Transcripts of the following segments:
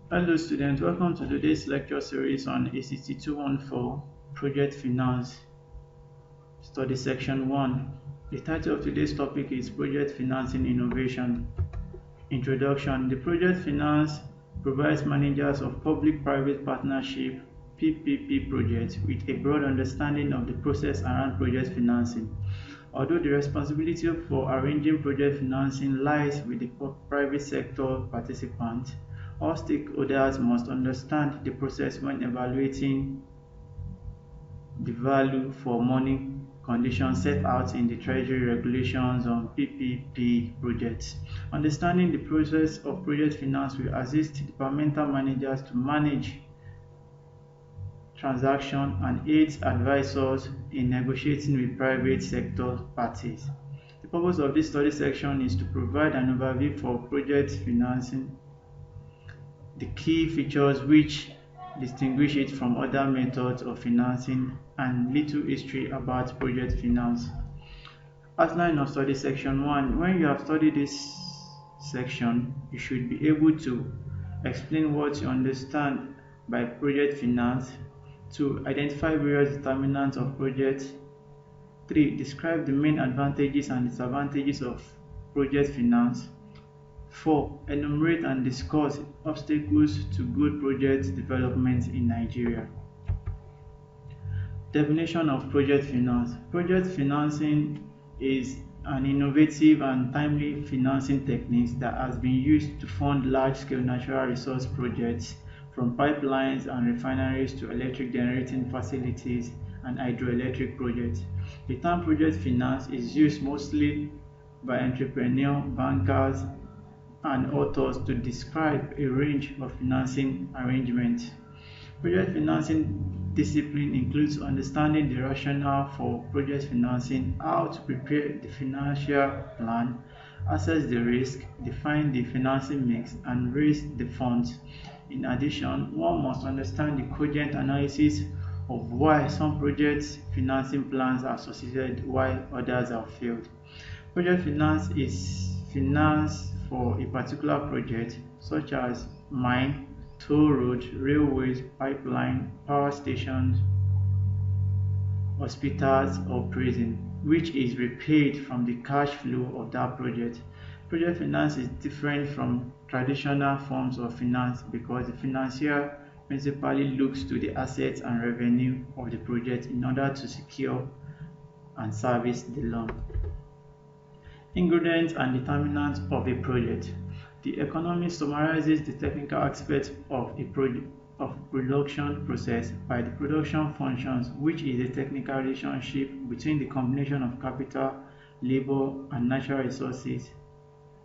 Hello students, welcome to today's lecture series on ACT 214 Project Finance Study Section 1. The title of today's topic is Project Financing Innovation. Introduction. The project finance provides managers of public-private partnership PPP projects with a broad understanding of the process around project financing. Although the responsibility for arranging project financing lies with the private sector participants, all stakeholders must understand the process when evaluating the value for money conditions set out in the Treasury regulations on PPP projects. Understanding the process of project finance will assist departmental managers to manage transactions and aids advisors in negotiating with private sector parties. The purpose of this study section is to provide an overview for project financing, the key features which distinguish it from other methods of financing, and little history about project finance. Outline of study section 1. When you have studied this section, you should be able to explain what you understand by project finance. 2. Identify various determinants of projects. 3. Describe the main advantages and disadvantages of project finance. 4. Enumerate and discuss obstacles to good project development in Nigeria. Definition of project finance. Project financing is an innovative and timely financing technique that has been used to fund large-scale natural resource projects, from pipelines and refineries to electric generating facilities and hydroelectric projects. The term project finance is used mostly by entrepreneurs, bankers, and authors to describe a range of financing arrangements. Project financing discipline includes understanding the rationale for project financing, how to prepare the financial plan, assess the risk, define the financing mix, and raise the funds. In addition, one must understand the cogent analysis of why some project financing plans are succeeded while others have failed. Project finance is finance for a particular project, such as mine, toll roads, railways, pipeline, power stations, hospitals, or prison, which is repaid from the cash flow of that project. Project finance is different from traditional forms of finance because the financier principally looks to the assets and revenue of the project in order to secure and service the loan. Ingredients and determinants of a project. The economist summarizes the technical aspects of a production process by the production functions, which is a technical relationship between the combination of capital, labor, and natural resources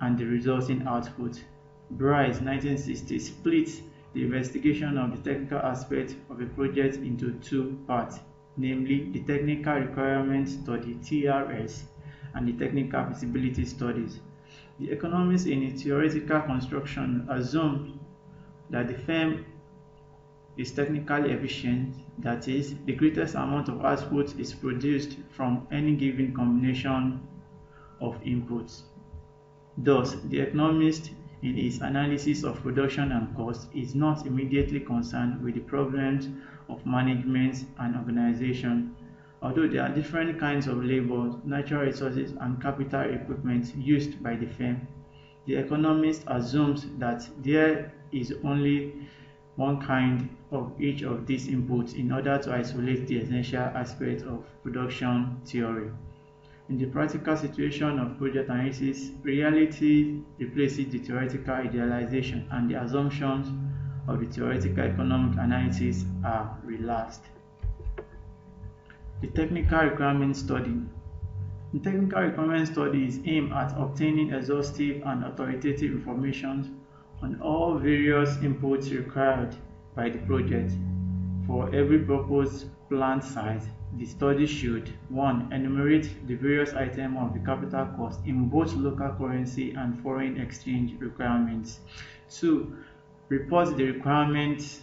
and the resulting output. Bryce, 1960, splits the investigation of the technical aspects of a project into two parts, namely the technical requirements study (TRS) and the technical feasibility studies. The economist in its theoretical construction assumes that the firm is technically efficient, that is, the greatest amount of output is produced from any given combination of inputs. Thus, the economist in his analysis of production and cost is not immediately concerned with the problems of management and organization. Although there are different kinds of labor, natural resources, and capital equipment used by the firm, the economist assumes that there is only one kind of each of these inputs in order to isolate the essential aspects of production theory. In the practical situation of project analysis, reality replaces the theoretical idealization and the assumptions of the theoretical economic analysis are relaxed. The technical requirement study. The technical requirement study is aimed at obtaining exhaustive and authoritative information on all various inputs required by the project. For every proposed plant site, the study should 1. Enumerate the various items of the capital cost in both local currency and foreign exchange requirements. 2. Report the requirements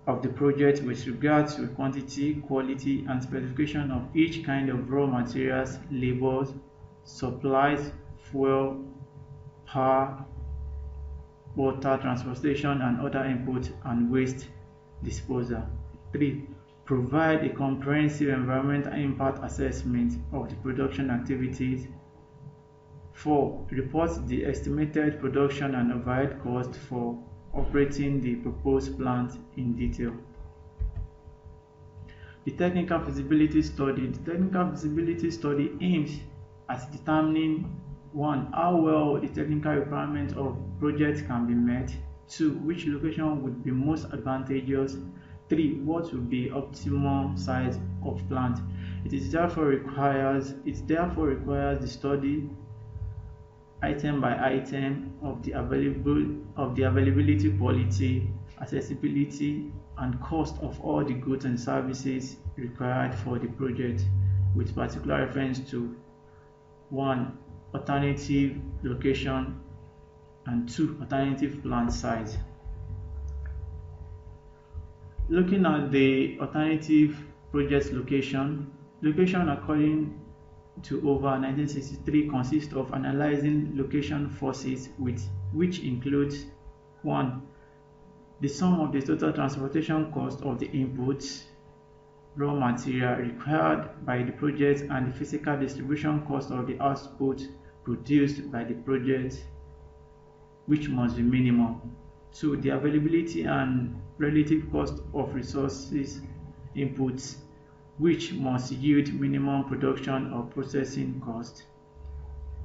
of the project with regard to quantity, quality, and specification of each kind of raw materials, labor, supplies, fuel, power, water, transportation, and other input and waste disposal. 3. Provide a comprehensive environmental impact assessment of the production activities. 4. Report the estimated production and overhead cost for operating the proposed plant in detail. The technical feasibility study. The technical feasibility study aims at determining 1. How well the technical requirements of projects can be met. 2. Which location would be most advantageous. 3. What would be optimum size of plant. It therefore requires the study item by item of the availability, quality, accessibility, and cost of all the goods and services required for the project, with particular reference to 1. Alternative location, and 2. Alternative plant size. Looking at the alternative project location according to over 1963 consists of analyzing location forces which includes 1. The sum of the total transportation cost of the inputs, raw material required by the project, and the physical distribution cost of the output produced by the project, which must be minimum. 2. The availability and relative cost of resources inputs, which must yield minimum production or processing cost.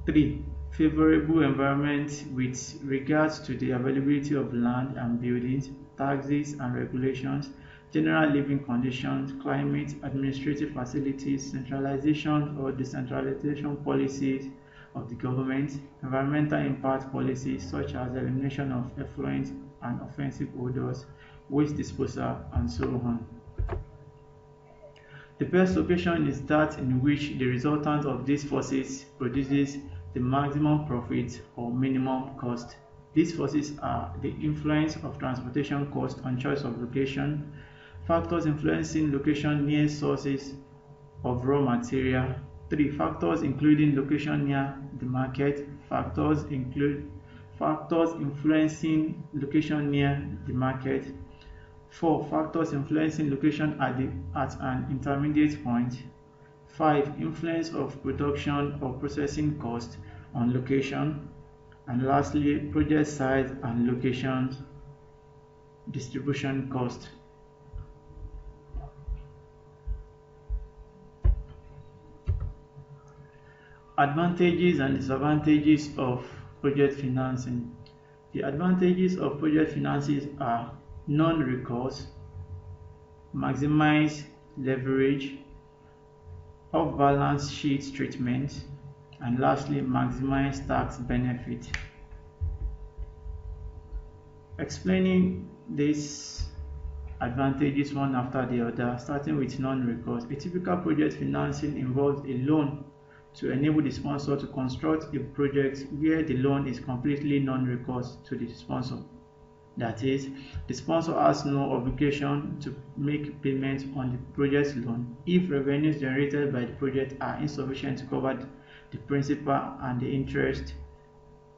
3. Favorable environment with regards to the availability of land and buildings, taxes and regulations, general living conditions, climate, administrative facilities, centralization or decentralization policies of the government, environmental impact policies such as elimination of effluent and offensive odors, waste disposal, and so on. The best location is that in which the resultant of these forces produces the maximum profit or minimum cost. These forces are the influence of transportation cost on choice of location, factors influencing location near sources of raw material. 3. Factors including location near the market. Factors influencing location near the market. 4. Factors influencing location at an intermediate point. 5. Influence of production or processing cost on location. And lastly, project size and location distribution cost. Advantages and disadvantages of project financing. The advantages of project finances are non-recourse, maximize leverage, off-balance sheet treatment, and lastly, maximize tax benefit. Explaining these advantages one after the other, starting with non-recourse. A typical project financing involves a loan to enable the sponsor to construct a project where the loan is completely non-recourse to the sponsor. That is, the sponsor has no obligation to make payments on the project's loan if revenues generated by the project are insufficient to cover the principal and the interest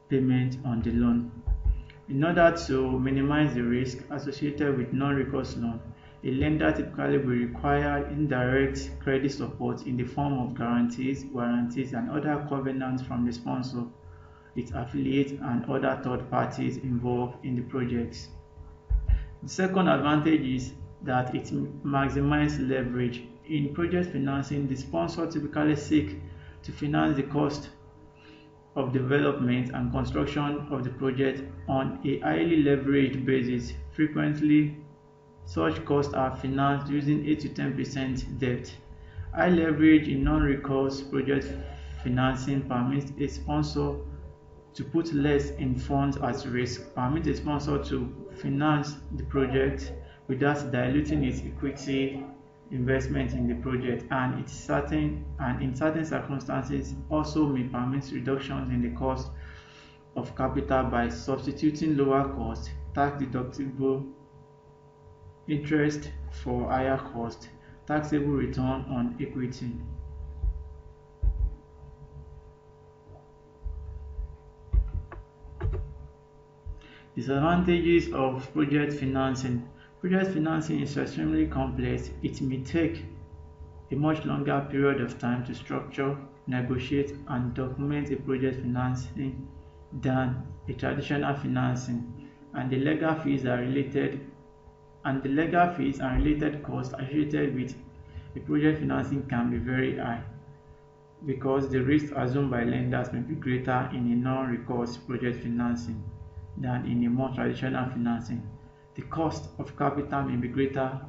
payment on the loan. In order to minimize the risk associated with non-recourse loan, a lender typically will require indirect credit support in the form of guarantees, warranties, and other covenants from the sponsor, its affiliates, and other third parties involved in the projects. The second advantage is that it maximizes leverage. In project financing, the sponsor typically seeks to finance the cost of development and construction of the project on a highly leveraged basis. Frequently, such costs are financed using 8 to 10% debt. High leverage in non-recourse project financing permits a sponsor to put less in funds at risk, permit a sponsor to finance the project without diluting its equity investment in the project, and in certain circumstances also may permit reductions in the cost of capital by substituting lower cost, tax deductible interest for higher cost, taxable return on equity. Disadvantages of project financing. Project financing is extremely complex. It may take a much longer period of time to structure, negotiate, and document a project financing than a traditional financing, and the legal fees and related costs associated with a project financing can be very high because the risk assumed by lenders may be greater in a non-recourse project financing than in a more traditional financing. The cost of capital may be greater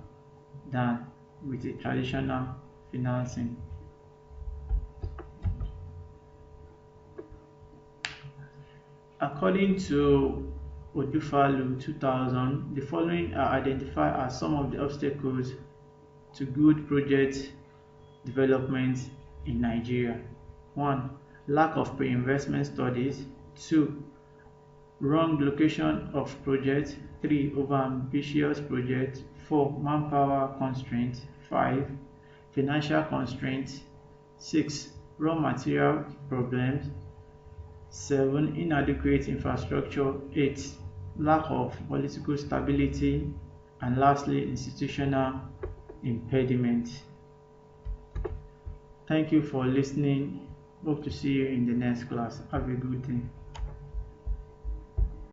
than with a traditional financing. According to Odufalu 2000, the following are identified as some of the obstacles to good project development in Nigeria. 1. Lack of pre-investment studies. 2. Wrong location of projects. 3. Overambitious projects. 4. Manpower constraints. 5. Financial constraints. 6. Raw material problems. 7. Inadequate infrastructure. 8. Lack of political stability. And lastly, institutional impediment. Thank you for listening. Hope to see you in the next class. Have a good day.